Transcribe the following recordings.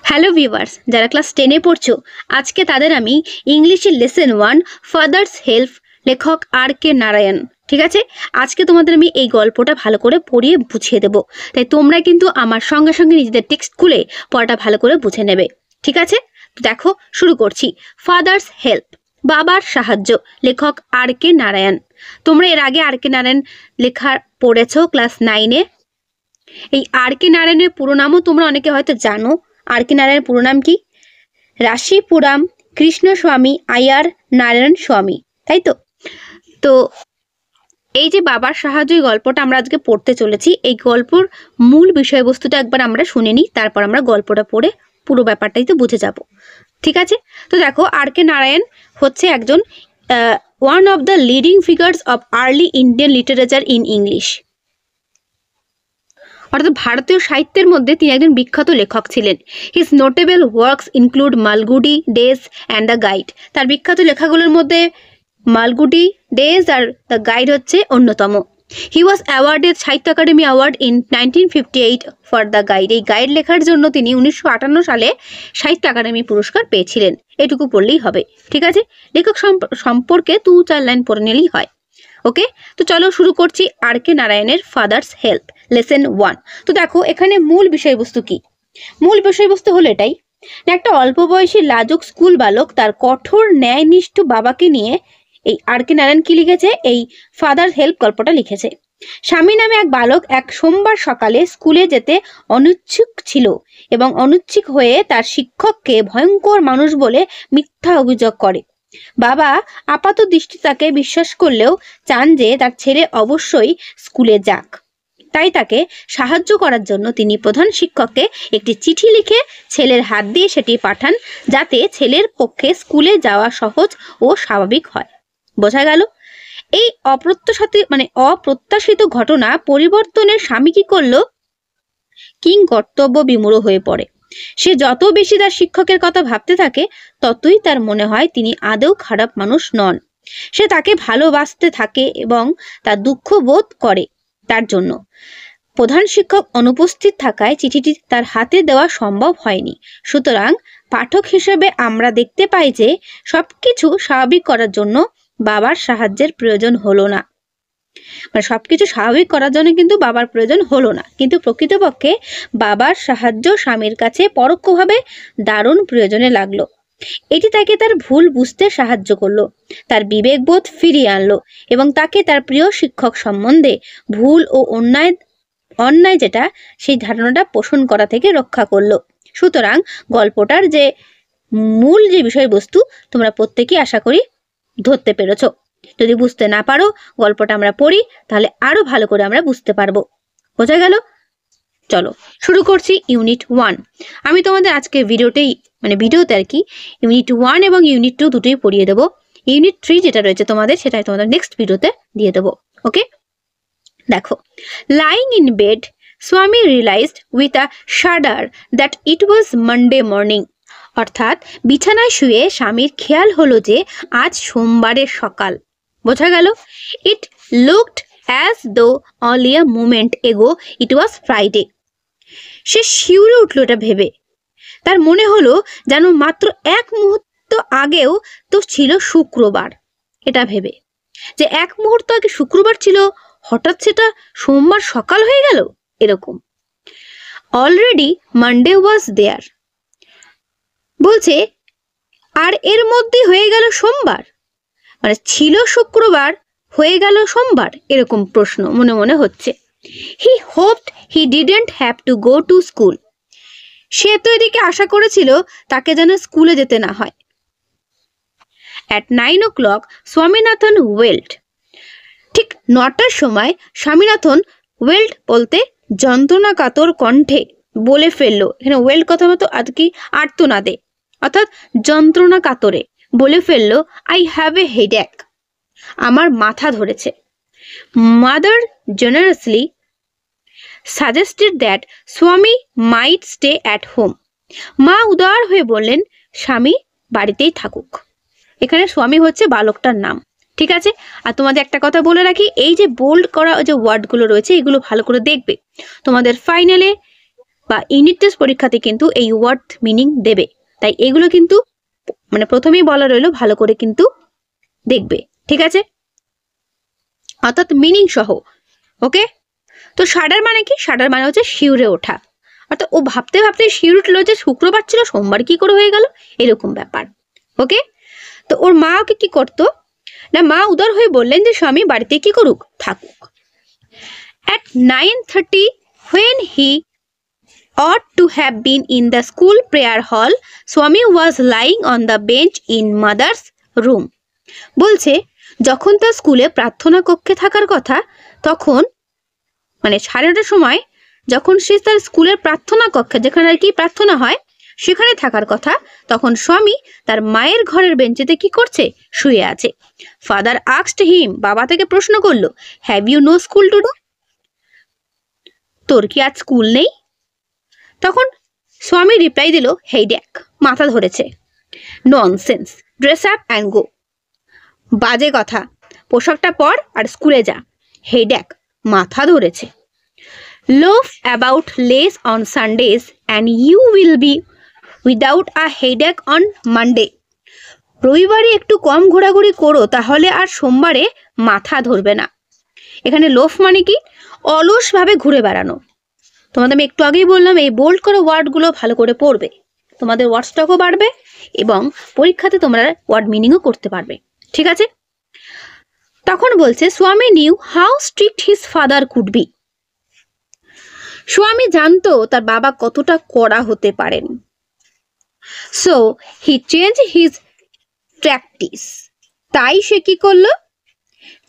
Hello viewers, যারা class 10-এ পড়ছো, আজকে তাদের আমি ইংলিশের লেসন 1 ফাদার্স হেল্প, লেখক আর.কে. নারায়ণ। ঠিক আছে, আজকে তোমাদের আমি এই গল্পটা ভালো করে পড়িয়ে বুঝিয়ে দেবো, তাই তোমরা কিন্তু আমার সঙ্গে সঙ্গে নিজেদের টেক্সট খুলে পড়াটা ভালো করে বুঝে নেবে। ঠিক আছে, দেখো শুরু করছি। ফাদার্স হেল্প, বাবার সাহায্য, লেখক আর.কে. নারায়ণ। তোমরা এর আগে আর.কে. নারায়ণ লেখা পড়েছো ক্লাস 9-এ। এই আর.কে. নারায়ণের পুরো নামও তোমরা অনেকে হয়তো জানো। আর.কে. নারায়ণের পুরো নাম কি? রাশিপুরাম কৃষ্ণস্বামী আয়ার নারায়ণ স্বামী, তাই তো? তো এই যে বাবার সাহায্য গল্পটা আমরা আজকে পড়তে চলেছি, এই গল্পর মূল বিষয়বস্তুটা একবার আমরা শুনে নিই, তারপর আমরা গল্পটা পড়ে পুরো ব্যাপারটাই তো বুঝে যাব। ঠিক আছে, তো দেখো আর.কে. নারায়ণ হচ্ছে একজন one of the leading figures of early Indian literature in English. অর্থাৎ ভারতীয় সাহিত্যের মধ্যে তিনি একজন বিখ্যাত লেখক ছিলেন। His notable works include Malgudi days and the guide. তার বিখ্যাত লেখাগুলোর মধ্যে মালগুডি ডেজ আর দ্য গাইড হচ্ছে অন্যতম। He was awarded Sahitya Akademi award in 1958 for the guide. এই গাইড লেখার জন্য তিনি 1958 সালে সাহিত্য একাডেমি পুরস্কার পেয়েছিলেন। এটুকু পড়লেই হবে। ঠিক আছে, লেখক সম্পর্কে 2-4 লাইন পড়ে নিলেই হয়। ওকে, তো চলো শুরু করছি আর.কে. নারায়ণের ফাদার্স হেল্প লেসন 1। তো দেখো এখানে মূল বিষয়বস্তু কি? মূল বিষয়বস্তু হলো এটাই, একটা অল্প বয়সী লাজুক স্কুল বালক তার কঠোর ন্যায়নিষ্ঠ বাবাকে নিয়ে এই আর.কে. নারায়ণ কি লিখেছে? এই ফাদার হেল্প গল্পটা লিখেছে। স্বামী নামে এক বালক এক সোমবার সকালে স্কুলে যেতে অনিচ্ছুক ছিল এবং অনিচ্ছুক হয়ে তার শিক্ষককে ভয়ঙ্কর মানুষ বলে মিথ্যা অভিযোগ করে। বাবা আপাত দৃষ্টি তাকে বিশ্বাস করলেও চান যে তার ছেলে অবশ্যই স্কুলে যাক। তাই তাকে সাহায্য করার জন্য তিনি প্রধান শিক্ষককে একটি চিঠি লিখে ছেলের হাত দিয়ে সেটি পাঠান, যাতে ছেলের পক্ষে স্কুলে যাওয়া সহজ ও স্বাভাবিক হয়। বোঝা গেল? এই অপ্রত্যাশিত ঘটনা পরিবর্তনের স্বামী কি করলো? কিং কর্তব্য বিমূঢ় হয়ে পড়ে। সে যত বেশি তার শিক্ষকের কথা ভাবতে থাকে, ততই তার মনে হয় তিনি আদৌ খারাপ মানুষ নন। সে তাকে ভালোবাসতে থাকে এবং তার দুঃখ বোধ করে তার জন্য। প্রধান শিক্ষক অনুপস্থিত থাকায় চিঠিটি তার হাতে দেওয়া সম্ভব হয়নি। সুতরাং পাঠক হিসেবে আমরা দেখতে পাই যে সবকিছু স্বাভাবিক করার জন্য বাবার সাহায্যের প্রয়োজন হলো না। সবকিছু স্বাভাবিক করার জন্য কিন্তু বাবার প্রয়োজন হলো না, কিন্তু প্রকৃতপক্ষে বাবার সাহায্য স্বামীর কাছে পরোক্ষভাবে দারুণ প্রয়োজনে লাগলো। এটি তাকে তার ভুল বুঝতে সাহায্য করলো, তার বিবেকবোধ ফিরিয়ে আনলো এবং তাকে তার প্রিয় শিক্ষক সম্বন্ধে ভুল ও অন্যায় যেটা সেই ধারণাটা পোষণ করা থেকে রক্ষা করলো। সুতরাং গল্পটার যে মূল যে বিষয়বস্তু তোমরা প্রত্যেকেই আশা করি ধরতে পেরেছো। যদি বুঝতে না পারো, গল্পটা আমরা পড়ি, তাহলে আরো ভালো করে আমরা বুঝতে পারবো। বোঝা গেল? চলো শুরু করছি ইউনিট 1। আমি তোমাদের আজকে ভিডিওতে আর কি ইউনিট 1 এবং ইউনিট 2 দুটোই পড়িয়ে দেবো। ইউনিট 3 যেটা রয়েছে তোমাদের, সেটাই তোমাদের নেক্সট ভিডিওতে দিয়ে দেবো। ওকে, দেখো, lying in bed, Swami realized with a shudder that it was Monday morning. অর্থাৎ বিছানায় শুয়ে স্বামীর খেয়াল হলো যে আজ সোমবারের সকাল। বোঝা গেল? It looked as though only a moment ago it was Friday. সে শিউরে উঠল এটা ভেবে। তার মনে হলো যেন মাত্র এক মুহূর্ত আগেও তো ছিল শুক্রবার। এটা ভেবে যে এক মুহূর্ত আগে শুক্রবার ছিল, হঠাৎ সেটা সোমবার সকাল হয়ে গেল, এরকম। অলরেডি মানডে ওয়াজ দেয়ার, বলছে আর এর মধ্যে হয়ে গেল সোমবার, মানে ছিল শুক্রবার হয়ে গেল সোমবার, এরকম প্রশ্ন মনে মনে হচ্ছে। He hoped he didn't have to go to school. সে তো এদিকে আশা করেছিল তাকে যেন স্কুলে যেতে না হয়। At 9 o'clock Swaminathan wailed. ঠিক 9টার সময় স্বামীনাথন ওয়েল্ড বলতে যন্ত্রণা কাতর কণ্ঠে বলে ফেললো। এখানে ওয়েল্ড কথা মতো আর কি আর্তনাদে, অর্থাৎ যন্ত্রণা কাতরে বলে ফেললো, আই হ্যাভ এ হেডেক, আমার মাথা ধরেছে। মাদার জেনারেসলি সাজেস্টেড দ্যাট স্বামী মাইট স্টে অ্যাট হোম। মা উদার হয়ে বললেন স্বামী বাড়িতেই থাকুক। এখানে স্বামী হচ্ছে বালকটার নাম। ঠিক আছে, আর তোমাদের একটা কথা বলে রাখি, এই যে বোল্ড করা যে ওয়ার্ডগুলো রয়েছে এগুলো ভালো করে দেখবে। তোমাদের ফাইনালে বা ইউনিট টেস্ট পরীক্ষাতে কিন্তু এই ওয়ার্ড মিনিং দেবে, তাই এগুলো কিন্তু মানে প্রথমেই বলা রইলো, ভালো করে কিন্তু দেখবে, ঠিক আছে, অর্থাৎ মিনিং সহ। ওকে, তো শাডার মানে কি? শাডার মানে হচ্ছে শিউরে ওঠা, অর্থাৎ ও ভাবতে ভাবতে শিউরে উঠলো যে শুক্রবার ছিল সোমবার কি করে হয়ে গেল, এরকম ব্যাপার। ওকে, তো ওর মা ওকে কি করতো না, মা উদার হয়ে বললেন যে স্বামী বাড়িতে কি করুক, থাকুক। At 9:30 when he ought to have been in the school prayer hall, Swami was lying on the bench in mother's room. বলছে যখন তার স্কুলে প্রার্থনা কক্ষে থাকার কথা, তখন মানে 9:30টার সময় যখন সে তার স্কুলের প্রার্থনা কক্ষে, যেখানে আর কি প্রার্থনা হয়, সেখানে থাকার কথা, তখন স্বামী তার মায়ের ঘরের বেঞ্চেতে কি করছে, শুয়ে আছে। ফাদার আস্কড হিম, বাবা থেকে প্রশ্ন করলো, have you no school today, তোর কি আজ স্কুল নেই? তখন স্বামী রিপ্লাই দিল, হেডেক, মাথা ধরেছে। Nonsense, dress up and go, বাজে কথা, পোশাকটা পর আর স্কুলে যা। হেডেক, মাথা ধরেছে। Loaf about less on Sundays and you will be without a headache on Monday. রবিবারে একটু কম ঘোরাঘুরি করো, তাহলে আর সোমবারে মাথা ধরবে না। এখানে লোফ মানে কি? অলসভাবে ঘুরে বেড়ানো। তোমাদের আমি একটু আগেই বললাম এই বোল্ড করে ওয়ার্ডগুলো ভালো করে পড়বে, তোমাদের ওয়ার্ড স্টকও বাড়বে এবং পরীক্ষাতে তোমরা ওয়ার্ড মিনিংও করতে পারবে, ঠিক আছে। তখন বলছে স্বামী new how strict his father could be. স্বামী জানতো তার বাবা কতটা কড়া হতে পারেন। So he change his practice, তাই সে কি করলো,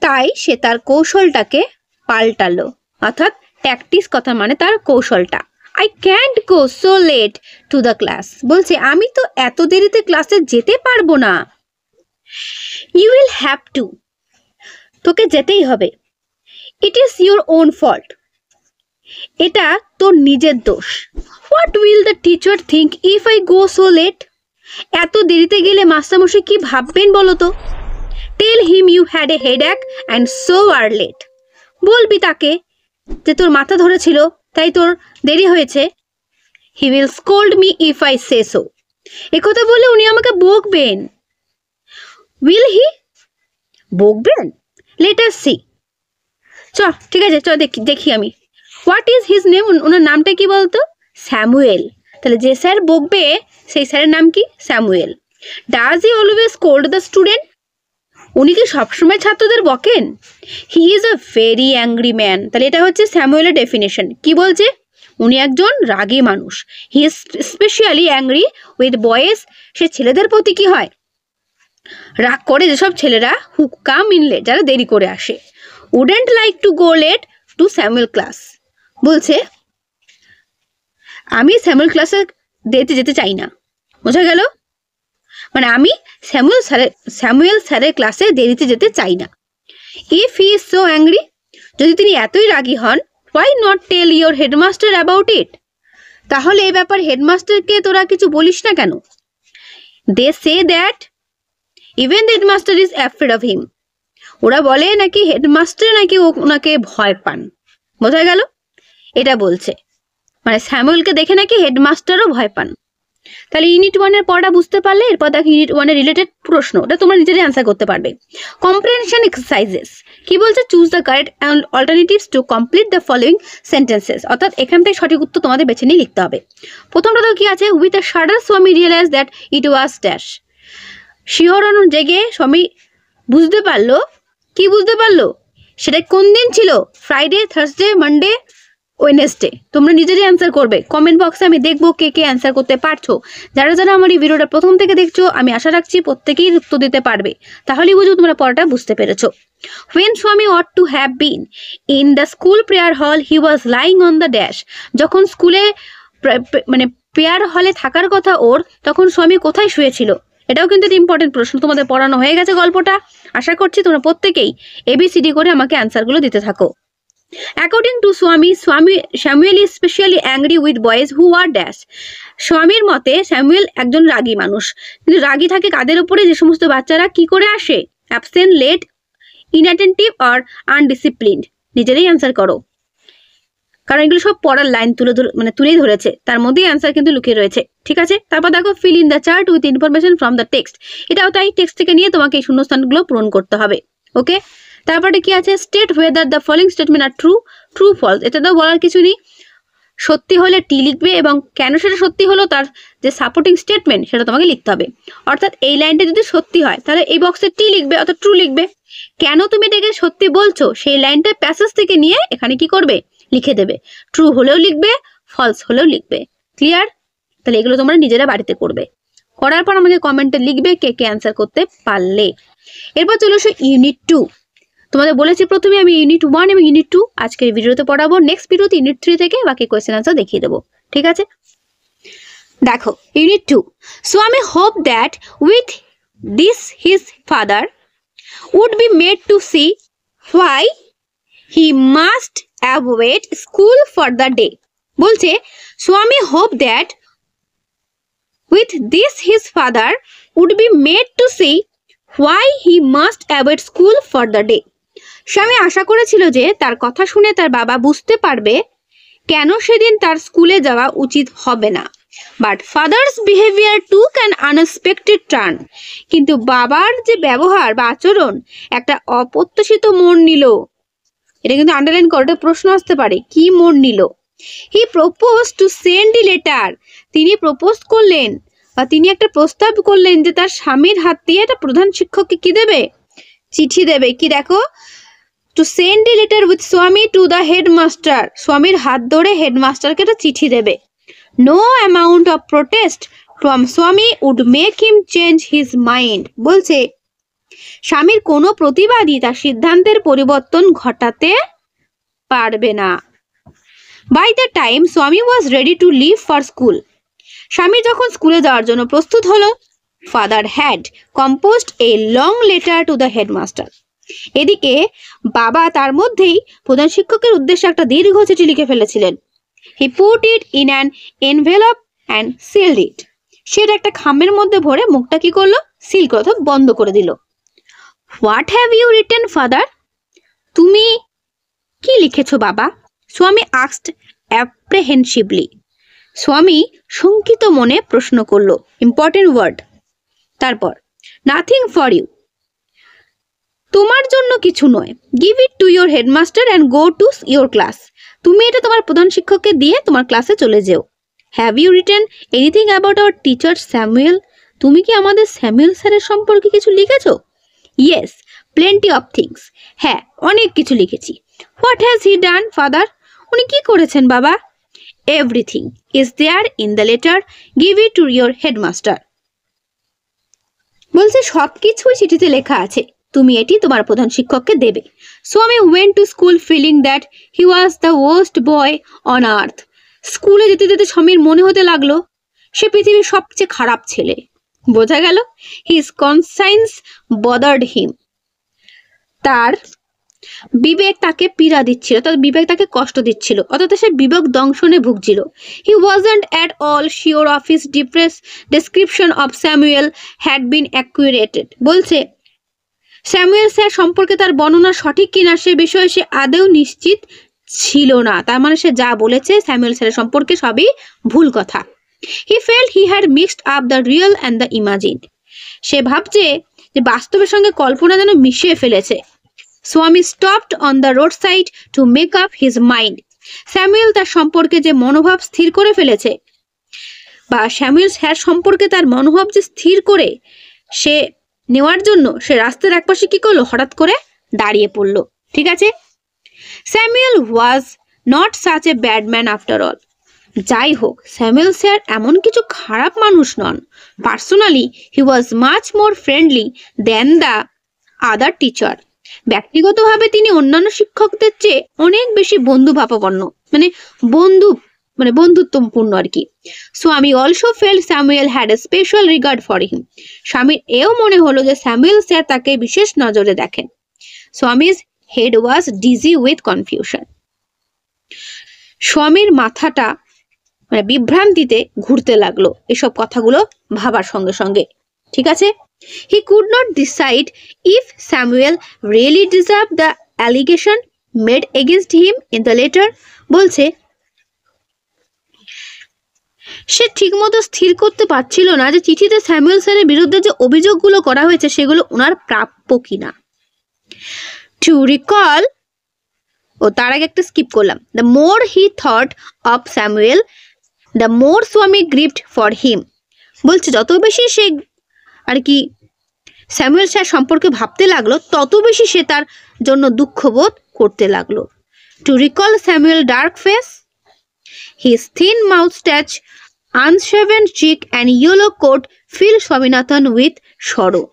তাই সে তার কৌশলটাকে পাল্টালো, অর্থাৎ প্র্যাকটিস কথা মানে তার কৌশলটা। I can't go so late to the class, বলছে আমি তো এত দেরিতে ক্লাসে যেতে পারবো না। ইউ উইল হ্যাভ টু, তোকে যেতেই হবে। It is your own fault, এটা তোর নিজের দোষ। What will the teacher think if I go so late, এত দেরিতে গেলে মাস্টারমশাই কি ভাববেন বলো তো। Tell him you had a headache and so are late, বলবি তাকে যে তোর মাথা ধরেছিল তাই তোর দেরি হয়েছে। He will scold me if I say so, একথা বলে উনি আমাকে বকবেন। উইল হি, বকবেন, লেট আস সি, চ ঠিক আছে চ দেখি আমি। হোয়াট ইজ হিজ নেম, ওনার নামটা কি বলতো, স্যামুয়েল। তাহলে যে স্যার বকবে সেই স্যারের নাম কি, Samuel. Does he always scold the student, উনি কি সবসময় ছাত্রদের বকেন। He is a very angry man, তাহলে এটা হচ্ছে স্যামুয়েলের ডেফিনেশন। কি বলছে, উনি একজন রাগী মানুষ। He is specially angry with boys, সে ছেলেদের প্রতি কি হয়, রাগ করে, যেসব ছেলেরা হু কাম ইন লেট, যারা দেরি করে আসে। Wouldn't like to go late to Samuel class, বলছে আমি স্যামুয়েল ক্লাসে দেরিতে যেতে চাই না, বোঝা গেল, মানে আমি স্যামুয়েল স্যারের ক্লাসে দেরিতে যেতে চাই না। If he is so angry, যদি তিনি এতই রাগী হন, why not tell your headmaster about it, তাহলে এই ব্যাপার হেডমাস্টারকে তোরা কিছু বলিস না কেন। They say that even the headmaster is afraid of him, ওরা বলে নাকি হেডমাস্টার নাকি ওনাকে ভয় পান, বোঝা গেল, এটা বলছে, মানে স্যামুয়েলকে দেখে নাকি হেডমাস্টারও ভয় পান। তাহলে ইউনিট 1-এর পড়া বুঝতে পারলে এরপর দেখো ইউনিট 1-এর রিলেটেড প্রশ্ন, ওটা তোমরা নিজেরাই অ্যান্সার করতে পারবে। কম্প্রিহেনশন এক্সারসাইজেস, কি বলছে, choose the correct alternatives to complete the following sentences, অর্থাৎ এখান থেকে সঠিক উত্তর তোমাদের বেছে নিয়ে লিখতে হবে। প্রথমটা তো কি আছে, with a shudder Swami realise that it was dash, শিহরণ জেগে স্বামী বুঝতে পারলো, কি বুঝতে পারলো, সেটা কোন দিন ছিল, ফ্রাইডে, থার্সডে, মানডে, ওয়েডনেসডে। তোমরা নিজেরাই অ্যান্সার করবে, কমেন্ট বক্সে আমি দেখবো কে কে অ্যান্সার করতে পারছো। যারা যারা আমার এই ভিডিওটা প্রথম থেকে দেখছো, আমি আশা রাখছি প্রত্যেকেই উত্তর দিতে পারবে, তাহলেই বুঝো তোমরা পড়াটা বুঝতে পেরেছো। When Swami ought to have been in the school prayer hall, he was lying on the dash. যখন স্কুলে মানে প্রেয়ার হলে থাকার কথা ওর, তখন স্বামী কোথায় শুয়েছিল, এটাও কিন্তু একটা ইম্পর্টেন্ট প্রশ্ন। তোমাদের পড়ানো হয়ে গেছে গল্পটা, আশা করছি তোমরা প্রত্যেকেই ABCD করে আমাকে অ্যান্সারগুলো দিতে থাকো। According to Swami, Samuel is specially angry with boys who are dash. স্বামীর মতে স্যামুয়েল একজন রাগী মানুষ, কিন্তু রাগী থাকে কাদের উপরে, যে সমস্ত বাচ্চারা কি করে আসে, অ্যাবসেন্ট, লেট, ইনঅ্যাটেন্টিভ আর আনডিসিপ্লিনড। নিজেরাই অ্যান্সার করো। কারণ এগুলো সব পড়ার লাইন তুলেই ধরেছে, তার মধ্যেই অ্যান্সার কিন্তু লুকিয়ে রয়েছে। ঠিক আছে, তারপর দেখো fill in the chart with information from the text. এটাও তাই, টেক্সট থেকে নিয়ে তোমাকে এই শূন্যস্থানগুলো পূরণ করতে হবে। ওকে, তারপরে কি আছে, state whether the following statement are true, true false. এটা তো বলার কিছু নেই, সত্যি হলে টি লিখবে এবং কেন সেটা সত্যি হলো তার যে সাপোর্টিং স্টেটমেন্ট সেটা তোমাকে লিখতে হবে। অর্থাৎ এই লাইনটা যদি সত্যি হয় তাহলে এই বক্সে টি লিখবে অর্থাৎ ট্রু লিখবে। কেন তুমি এটাকে সত্যি বলছো সেই লাইনটা প্যাসেজ থেকে নিয়ে এখানে কি করবে, লিখে দেবে। ট্রু হলেও লিখবে, ফলস হলেও লিখবে। ক্লিয়ার? তাহলে এগুলো তোমরা নিজেরা বাড়িতে করবে, করার পর আমাকে কমেন্টে লিখবে কে কে অ্যান্সার করতে পারলে। এরপর চলে আসো ইউনিট 2। তোমাদের বলেছি প্রথমে আমি ইউনিট 1 এবং ইউনিট 2 আজকের ভিডিওতে পড়াবো, নেক্সট ভিডিওতে ইউনিট 3 থেকে বাকি কোয়েশ্চেন আনসার দেখিয়ে দেবো। ঠিক আছে, দেখো ইউনিট 2। স্বামী hope that with this his father would be made to see why he must avoid school for the day। বলছে স্বামী hope that with this his father would be made to see why he must avoid school for the day। স্বামী আশা করেছিল যে তার কথা শুনে তার বাবা বুঝতে পারবে কেন সেদিন তার স্কুলে যাওয়া উচিত হবে না। But father's behaviour took an unexpected turn. কিন্তু বাবার যে ব্যবহার বা আচরণ একটা অপ্রত্যাশিত মোড় নিল। এটা কিন্তু আন্ডারলাইন করতে প্রশ্ন আসতে পারে, কি মোড় নিল। হি propose to send a letter. তিনি প্রপোজ করলেন বা তিনি একটা প্রস্তাব করলেন যে তার স্বামীর হাত দিয়ে একটা প্রধান শিক্ষককে কি দেবে, চিঠি দেবে। কি দেখো, to send a letter with Swami to the headmaster. স্বামীর হাত ধরে হেডমাস্টারকে একটা চিঠি দেবে। No amount of protest from Swami would make him change his mind. বলছে স্বামীর কোনো প্রতিবাদই তার সিদ্ধান্তের পরিবর্তন ঘটাতে পারবে না। By the time Swami was ready to leave for school. Swami যখন স্কুলে যাওয়ার জন্য প্রস্তুত হলো, father had composed a long letter to the headmaster. এদিকে বাবা তার মধ্যেই প্রধান শিক্ষকের উদ্দেশ্যে একটা দীর্ঘ চিঠি লিখে ফেলেছিলেন। He put it in an envelope and sealed it. সেটা একটা খামের মধ্যে ভরে মুখটা কি করলো, সিল করে বন্ধ করে দিল। What have you written father? তুমি কি লিখেছো বাবা? স্বামী আস্কড অ্যাপ্রেহেনসিভলি। স্বামী শঙ্কিত মনে প্রশ্ন করলো। Important word. তারপর নাথিং ফর ইউ। তোমার জন্য কিছু নয়। Give it to your headmaster and go to your class. তুমি এটা তোমার প্রধান শিক্ষককে দিয়ে তোমার ক্লাসে চলে যেও। Have you written anything about our teacher Samuel? তুমি কি আমাদের স্যামুয়েল স্যারের সম্পর্কে কিছু লিখেছো? Yes, plenty of things. হ্যাঁ, অনেক কিছু লিখেছি। What has he done father? উনি কি করেছেন বাবা? Everything is there in the letter. Give it to your headmaster. বলছে সব কিছুই চিঠিতে লেখা আছে, তুমি এটি তোমার প্রধান শিক্ষককে দেবে। Swami went to school feeling that he was the worst boy on earth. স্কুলে যেতে যেতে স্বামীর মনে হতে লাগলো সে পৃথিবীর সবচেয়ে খারাপ ছেলে। বোঝা গেল হিজ কনসাইন্স বদার্ড হিম। তার বিবেক তাকে পীড়া দিচ্ছিল, তার বিবেক তাকে কষ্ট দিচ্ছিল, অর্থাৎ সে বিবেক দংশনে ভুগছিল। He wasn't at all sure of his description of Samuel had been accurated. বলছে স্যামুয়েল স্যার সম্পর্কে তার বর্ণনা সঠিক কিনা সে বিষয়ে সে আদৌ নিশ্চিত ছিল না। তার মানে সে যা বলেছে স্যামুয়েল স্যারের সম্পর্কে সবই ভুল কথা। He felt he had mixed up the real and the imagine. সে ভাবছে যে বাস্তবের সঙ্গে কল্পনা যেন মিশিয়ে ফেলেছে। Swami stopped on the road side to make up his mind. Samuel তার সম্পর্কে যে মনোভাব স্থির করে ফেলেছে, বা স্যামুয়েল স্যার সম্পর্কে তার মনোভাব যে স্থির করে সে নেওয়ার জন্য সে রাস্তার একপাশে কি করলো, হঠাৎ করে দাঁড়িয়ে পড়লো। ঠিক আছে, Samuel was not such a bad man after all. যাই হোক, স্যামুয়েল স্যার এমন কিছু খারাপ মানুষ নন। Personally he was much more friendly than the other teacher. ব্যক্তিগতভাবে তিনি অন্যান্য শিক্ষকদের চেয়ে অনেক বেশি বন্ধুভাবাপন্ন, বন্ধুত্বপূর্ণ আর কি। স্বামী also felt Samuel had a special regard for him. স্বামীর এও মনে হলো যে স্যামুয়েল স্যার তাকে বিশেষ নজরে দেখেন। স্বামীর head was dizzy with confusion. স্বামীর মাথাটা বিভ্রান্তিতে ঘুরতে লাগলো এসব কথাগুলো ভাবার সঙ্গে সঙ্গে। ঠিক আছে, he could not decide if Samuel really deserve the allegation made against him in the letter. বলছে সে ঠিকমতো স্থির করতে পারছিল না যে চিঠিতে স্যামুয়েলসনের বিরুদ্ধে যে অভিযোগগুলো করা হয়েছে সেগুলো ওনার প্রাপ্য কিনা। টু রিকল, তার আগে একটা স্কিপ করলাম, the more he thought of Samuel the more স্বামী গ্রিভড ফর হিম। বলছে যত বেশি সে আর কি স্যামুয়েল স্যার সম্পর্কে ভাবতে লাগলো তত বেশি সে তার জন্য দুঃখবোধ করতে লাগলো। To recall Samuel dark face, his thin moustache, unshaven cheek and yellow coat fill Swaminathan with sorrow.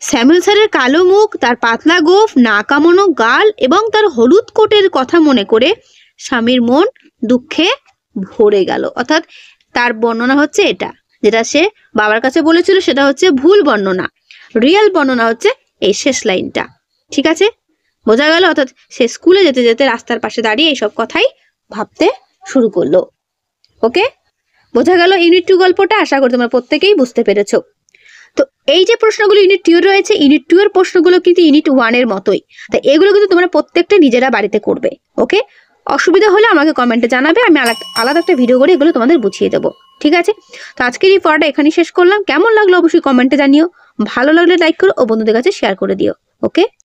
Samuel স্যারের কালো মুখ, তার পাতলা গোঁফ, না কামানো গাল এবং তার হলুদ কোটের কথা মনে করে স্বামীর মন দুঃখে ভরে গেল। অর্থাৎ তার বর্ণনা হচ্ছে এটা, যেটা সে বাবার কাছে বলেছিল সেটা হচ্ছে ভুল বর্ণনা, রিয়েল বর্ণনা হচ্ছে এই শেষ লাইনটা। ঠিক আছে, বোঝা গেল? অর্থাৎ সে স্কুলে যেতে যেতে রাস্তার পাশে দাঁড়িয়ে এইসব কথাই ভাবতে শুরু করলো। ওকে, বোঝা গেল ইউনিট 2 গল্পটা? আশা করি তোমরা প্রত্যেকেই বুঝতে পেরেছো। তো এই যে প্রশ্নগুলো ইউনিট 2 রয়েছে, ইউনিট 2 এর প্রশ্নগুলো কিন্তু ইউনিট 1 এর মতোই, তাই এগুলো কিন্তু তোমরা প্রত্যেকটা নিজেরা বাড়িতে করবে। ওকে, অসুবিধা হলে আমাকে কমেন্টে জানাবে, আমি আলাদা একটা ভিডিও করে এগুলো তোমাদের বুঝিয়ে দেবো। ঠিক আছে, তো আজকের এই পড়াটা এখানেই শেষ করলাম। কেমন লাগলো অবশ্যই কমেন্টে জানিও, ভালো লাগলে লাইক করো ও বন্ধুদের কাছে শেয়ার করে দিও। ওকে।